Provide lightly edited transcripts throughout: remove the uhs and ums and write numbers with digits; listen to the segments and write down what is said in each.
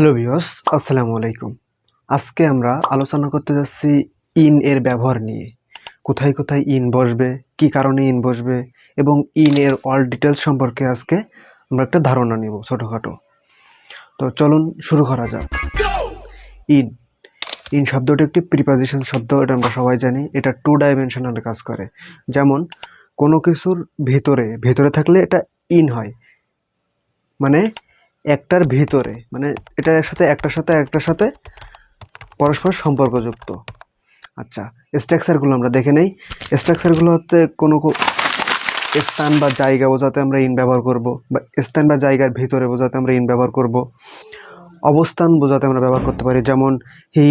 Hello viewers, আসসালামু আলাইকুম। আজকে আমরা আলোচনা করতে যাচ্ছি ইন এর ব্যবহার নিয়ে। কোথায় কোথায় ইন বসবে, কি কারণে ইন বসবে এবং ইন এর অল ডিটেলস সম্পর্কে আজকে আমরা একটা ধারণা নেব ছোটখাটো। তো চলুন শুরু করা যাক। ইন ইন শব্দটি একটি প্রিপজিশন শব্দ, এটা আমরা সবাই জানি। এটা টু ডাইমেনশনাল কাজ করে। যেমন কোনো কিছুর ভেতরে ভেতরে থাকলে এটা ইন হয়, মানে একটার ভিতরে, মানে এটার সাথে একটার সাথে পরস্পর সম্পর্কযুক্ত। আচ্ছা, স্ট্রাকচারগুলো আমরা দেখে নেই। স্ট্রাকচারগুলো হচ্ছে কোনো স্থান বা জায়গা বোঝাতে আমরা ইন ব্যবহার করব, বা স্থান বা জায়গার ভিতরে বোঝাতে আমরা ইন ব্যবহার করব। অবস্থান বোঝাতে আমরা ব্যবহার করতে পারি, যেমন he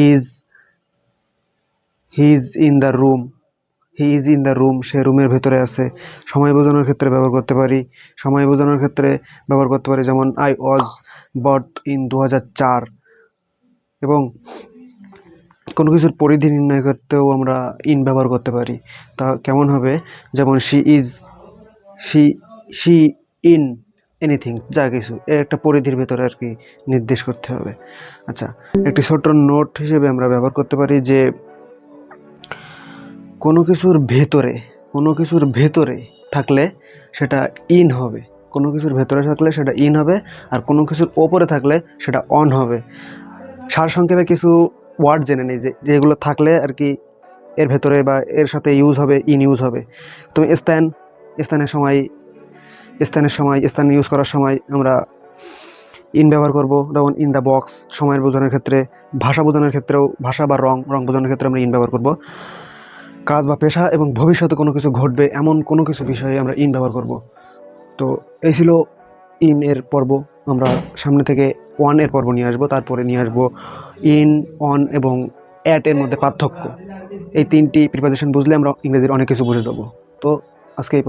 is in the room. He is in the room, সে রুমের ভেতরে আছে। সময় বোঝানোর ক্ষেত্রে ব্যবহার করতে পারি। সময় বোঝানোর ক্ষেত্রে ব্যবহার করতে পারি, যেমন আই ওয়াজ বর্থ ইন 2004। এবং কোনো কিছুর পরিধি নির্ণয় করতেও আমরা ইন ব্যবহার করতে পারি। তা কেমন হবে? যেমন শি শি ইন এনিথিং, যা কিছু একটা পরিধির ভেতরে আর কি নির্দেশ করতে হবে। আচ্ছা, একটি ছোট্ট নোট হিসেবে আমরা ব্যবহার করতে পারি যে কোনো কিছুর ভেতরে থাকলে সেটা ইন হবে। কোনো কিছুর ভেতরে থাকলে সেটা ইন হবে, আর কোনো কিছুর ওপরে থাকলে সেটা অন হবে। সারসংক্ষেপে কিছু ওয়ার্ড জেনে নিই যেগুলো থাকলে আর কি এর ভেতরে বা এর সাথে ইউজ হবে, ইন ইউজ হবে। তো স্থান ইউজ করার সময় আমরা ইন ব্যবহার করব। যেমন ইন দ্য বক্স সময়ের বোঝানোর ক্ষেত্রে। ভাষা বোঝানোর ক্ষেত্রেও, ভাষা বা রং বোঝানোর ক্ষেত্রে আমরা ইন ব্যবহার করব। কাজ বা পেশা এবং ভবিষ্যতে কোনো কিছু ঘটবে এমন কোনো কিছু বিষয়ে আমরা ইন ব্যবহার করব। তো এই ছিল ইন এর পর্ব। আমরা সামনে থেকে ওয়ান এর পর্ব নিয়ে আসবো, তারপরে নিয়ে আসবো ইন, অন এবং অ্যাট এর মধ্যে পার্থক্য। এই তিনটি প্রিপোজিশন বুঝলে আমরা ইংরেজির অনেক কিছু বুঝে যাবো। তো আজকে এই